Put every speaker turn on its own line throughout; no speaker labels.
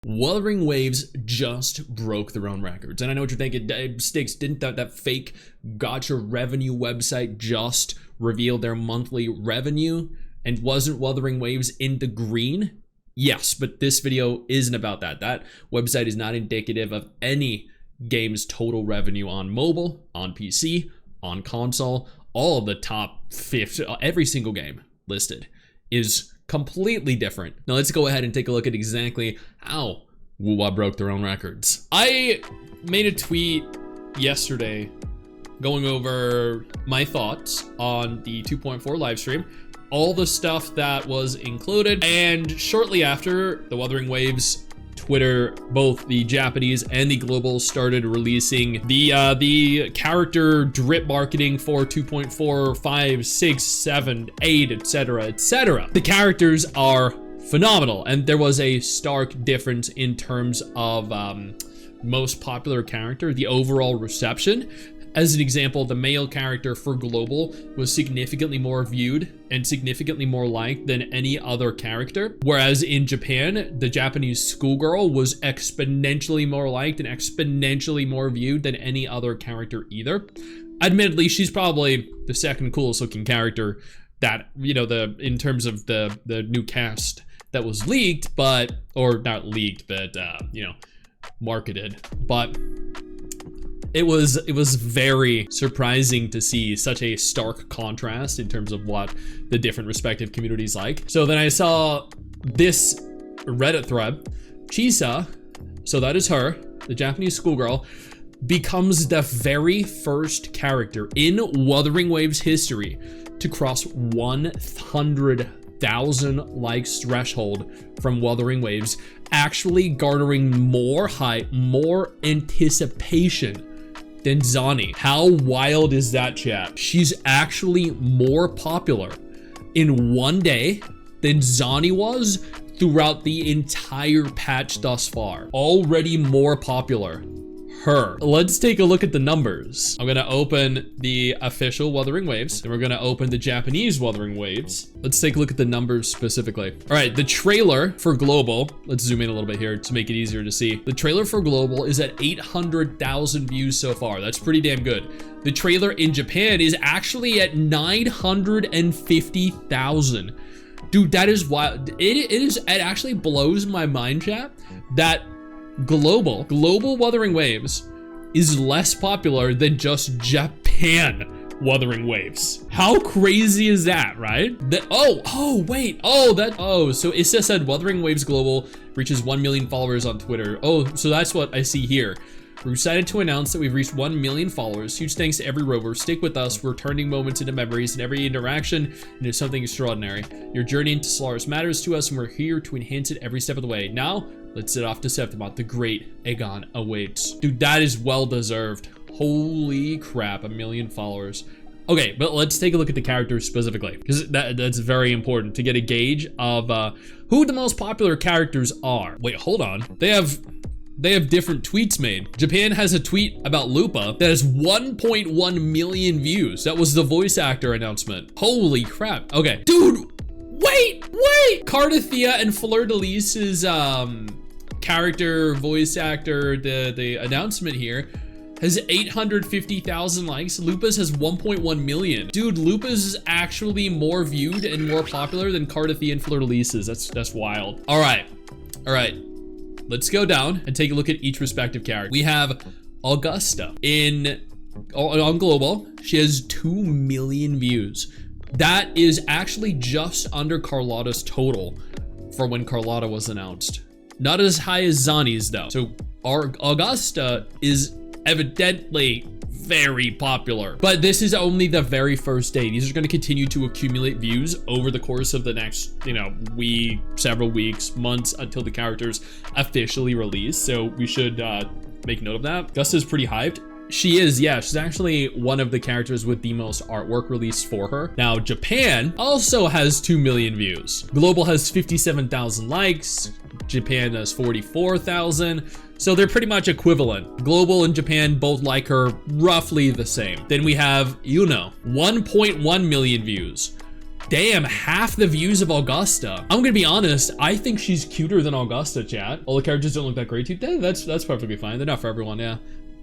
Wuthering Waves just broke their own records. And I know what you're thinking, Stix, didn't that fake gotcha revenue website just reveal their monthly revenue? And wasn't Wuthering Waves in the green? Yes, but this video isn't about that. That website is not indicative of any game's total revenue on mobile, on PC, on console. All of the top 50, every single game listed is completely different. Now let's go ahead and take a look at exactly how WoWa broke their own records. I made a tweet yesterday going over my thoughts on the 2.4 live stream, all the stuff that was included, and shortly after, the Wuthering Waves Twitter, both the Japanese and the global, started releasing the character drip marketing for 2.4, 5, 6, 7, 8, etc., etc. The characters are phenomenal, and there was a stark difference in terms of most popular character, the overall reception. As an example, the male character for global was significantly more viewed and significantly more liked than any other character. Whereas in Japan, the Japanese schoolgirl was exponentially more liked and exponentially more viewed than any other character either. Admittedly, she's probably the second coolest looking character that, you know, in terms of the new cast that was leaked, but, or not leaked, but, you know, marketed, but it was very surprising to see such a stark contrast in terms of what the different respective communities like. So then I saw this Reddit thread, Chisa, so that is her, the Japanese schoolgirl, becomes the very first character in Wuthering Waves history to cross 100,000 likes threshold from Wuthering Waves, actually garnering more hype, more anticipation than Zani. How wild is that, chat? She's actually more popular in one day than Zani was throughout the entire patch thus far. Already more popular. Her. Let's take a look at the numbers. I'm gonna open the official Wuthering Waves, and we're gonna open the Japanese Wuthering Waves. Let's take a look at the numbers specifically. All right, the trailer for global, let's zoom in a little bit here to make it easier to see. The trailer for global is at 800,000 views so far. That's pretty damn good. The trailer in Japan is actually at 950,000. Dude, that is wild. It actually blows my mind, chat, that global Wuthering Waves is less popular than just Japan Wuthering Waves. How crazy is that, right? So it just said Wuthering Waves Global reaches 1 million followers on Twitter. Oh, so that's what I see here. We're excited to announce that we've reached 1 million followers. Huge thanks to every rover. Stick with us. We're turning moments into memories, and every interaction into something extraordinary. Your journey into Solaris matters to us, and we're here to enhance it every step of the way. Now, let's set off to Septimont. The great Aegon awaits. Dude, that is well deserved. Holy crap, 1 million followers. Okay, but let's take a look at the characters specifically, because that's very important to get a gauge of who the most popular characters are. Wait, hold on. They have different tweets made. Japan has a tweet about Lupa that has 1.1 million views. That was the voice actor announcement. Holy crap. Okay, dude, wait. Cardathea and Fleur-de-Lis's character, voice actor, the announcement here has 850,000 likes. Lupa's has 1.1 million. Dude, Lupa's is actually more viewed and more popular than Cardathea and Fleur-de-Lis's. That's wild. All right. Let's go down and take a look at each respective character. We have Augusta on global. She has 2 million views. That is actually just under Carlotta's total for when Carlotta was announced. Not as high as Zani's though. So our Augusta is evidently very popular, but this is only the very first day. These are going to continue to accumulate views over the course of the next, week, several weeks, months, until the characters officially release. So we should make note of that. Augusta's pretty hyped. She is, yeah, she's actually one of the characters with the most artwork released for her. Now, Japan also has 2 million views. Global has 57,000 likes. Japan has 44,000. So they're pretty much equivalent. Global and Japan both like her roughly the same. Then we have Yuno, 1.1 million views. Damn, half the views of Augusta. I'm gonna be honest, I think she's cuter than Augusta, chat. All the characters don't look that great too. That's perfectly fine. They're not for everyone, yeah.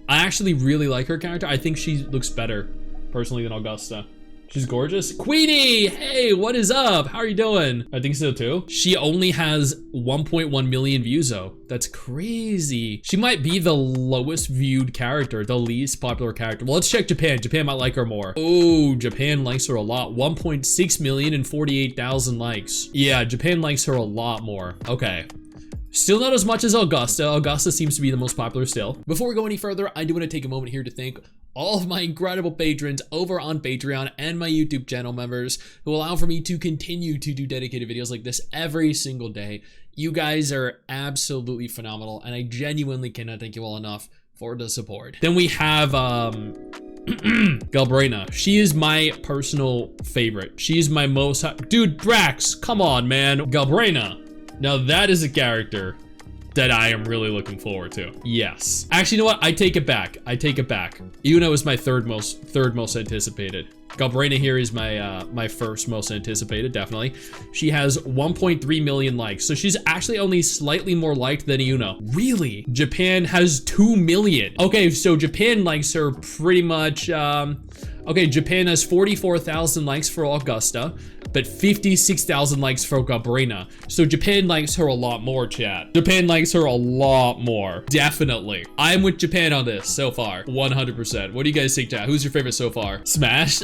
I actually really like her character. I think she looks better, personally, than Augusta. She's gorgeous. Queenie, hey, what is up? How are you doing? I think so too. She only has 1.1 million views though. That's crazy. She might be the lowest viewed character, the least popular character. Well, let's check Japan. Japan might like her more. Oh, Japan likes her a lot. 1.6 million and 48,000 likes. Yeah, Japan likes her a lot more. Okay. Still not as much as Augusta. Augusta seems to be the most popular still. Before we go any further, I do want to take a moment here to thank all of my incredible patrons over on Patreon and my YouTube channel members who allow for me to continue to do dedicated videos like this every single day. You guys are absolutely phenomenal, and I genuinely cannot thank you all enough for the support. Then we have Galbrina. She is my personal favorite. She's my most, dude, Brax, come on, man. Galbrina. Now that is a character that I am really looking forward to. Yes. Actually, you know what? I take it back. I take it back. Yuna is my third most anticipated. Galbrina here is my my first most anticipated, definitely. She has 1.3 million likes, so she's actually only slightly more liked than Yuna. Really? Japan has 2 million. Okay, so Japan likes her pretty much. Okay, Japan has 44,000 likes for Augusta, but 56,000 likes for Galbrina. So Japan likes her a lot more, chat. Japan likes her a lot more. Definitely. I'm with Japan on this so far. 100%. What do you guys think, chat? Who's your favorite so far? Smash?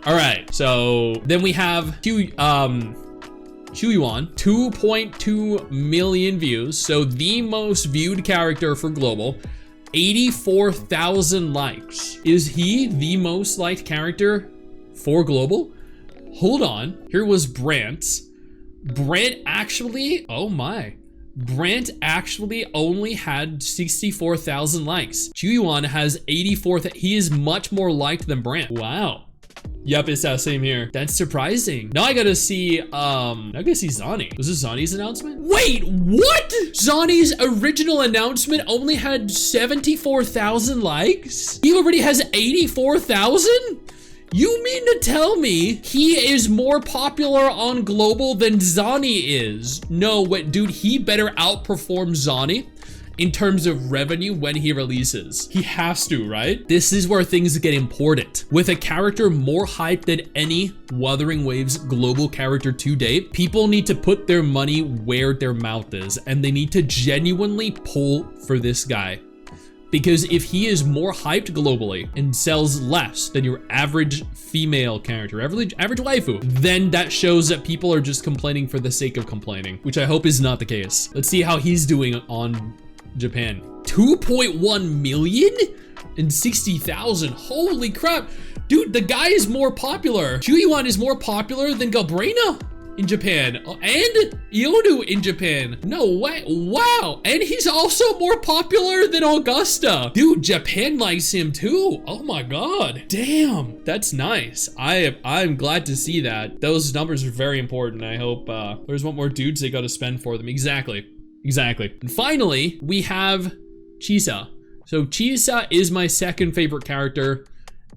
All right. So then we have Chuyuan, 2.2 million views. So the most viewed character for global. 84,000 likes. Is he the most liked character for global? Hold on. Here was Brant. Brant actually, oh my. Brant actually only had 64,000 likes. Chuyuan has 84,000. He is much more liked than Brant. Wow. Yep, it's that same here. That's surprising. Now I gotta see, Zani. Was this Zani's announcement? Wait, what? Zani's original announcement only had 74,000 likes? He already has 84,000? You mean to tell me he is more popular on global than Zani is? No, wait, dude, he better outperform Zani in terms of revenue when he releases. He has to, right? This is where things get important. With a character more hyped than any Wuthering Waves global character to date, people need to put their money where their mouth is, and they need to genuinely pull for this guy. Because if he is more hyped globally and sells less than your average female character, average waifu, then that shows that people are just complaining for the sake of complaining, which I hope is not the case. Let's see how he's doing on Japan. 2.1 million and 60,000. Holy crap. Dude, the guy is more popular. Chuyuan is more popular than Galbrina in Japan, and Yonu in Japan. No way. Wow. And he's also more popular than Augusta. Dude, Japan likes him too. Oh my god. Damn. That's nice. I'm glad to see that. Those numbers are very important. I hope there's one more dudes they gotta spend for them. Exactly. And finally, we have Chisa. So Chisa is my second favorite character.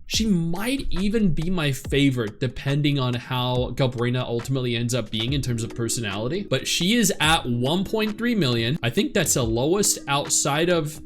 She might even be my favorite, depending on how Galbrina ultimately ends up being in terms of personality. But she is at 1.3 million. I think that's the lowest outside of,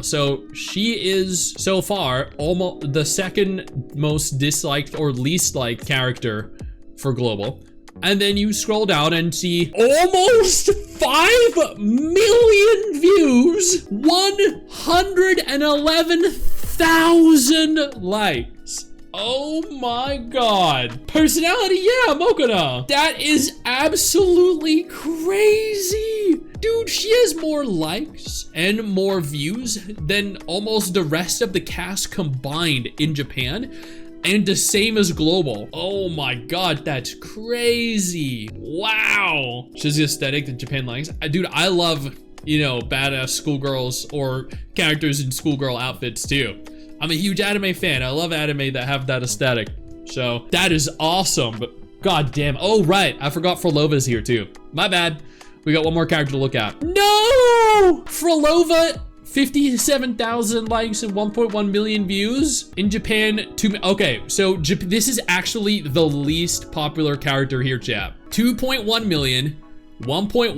So she is, so far, almost the second most disliked or least liked character for global. And then you scroll down and see almost 5 million views, 111,000 likes. Oh my god. Personality, yeah, Mokona. That is absolutely crazy. Dude, she has more likes and more views than almost the rest of the cast combined in Japan. And the same as global. Oh my god, that's crazy. Wow. She's the aesthetic that Japan likes. Dude, I love, badass schoolgirls or characters in schoolgirl outfits too. I'm a huge anime fan. I love anime that have that aesthetic. So that is awesome, but god damn. Oh, right. I forgot Frolova's here too. My bad. We got one more character to look at. No! Frolova 57,000 likes and 1.1 million views. In Japan, okay, so this is actually the least popular character here, chat. 2.1 million, 1.1,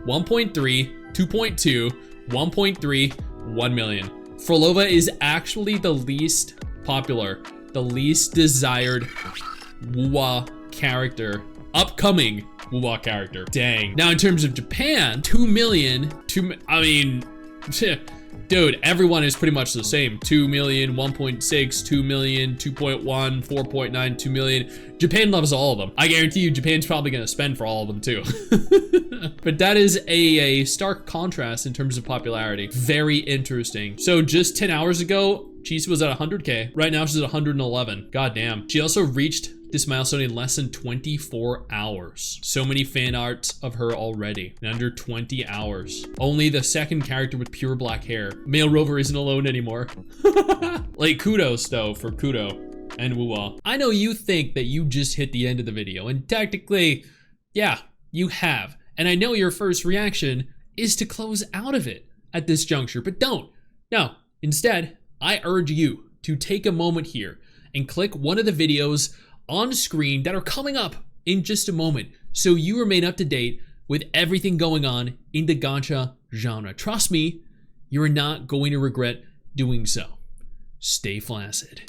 1.3, 2.2, 1.3, 1 million. Frolova is actually the least popular, the least desired Wuwa character. Upcoming Wuwa character. Dang. Now in terms of Japan, 2 million, I mean, dude, everyone is pretty much the same. 2 million, 1.6, 2 million, 2.1, 4.9, 2 million. Japan loves all of them. I guarantee you Japan's probably gonna spend for all of them too. But that is a stark contrast in terms of popularity. Very interesting. So just 10 hours ago, Chisa was at 100K. Right now she's at 111. God damn. She also reached this milestone in less than 24 hours. So many fan arts of her already in under 20 hours. Only the second character with pure black hair. Male Rover isn't alone anymore. Like, kudos though for Kudo and Wuwa. I know you think that you just hit the end of the video, and technically, yeah, you have. And I know your first reaction is to close out of it at this juncture, but don't. No, instead, I urge you to take a moment here and click one of the videos on screen that are coming up in just a moment, so you remain up to date with everything going on in the gacha genre. Trust me, you're not going to regret doing so. Stay flaccid.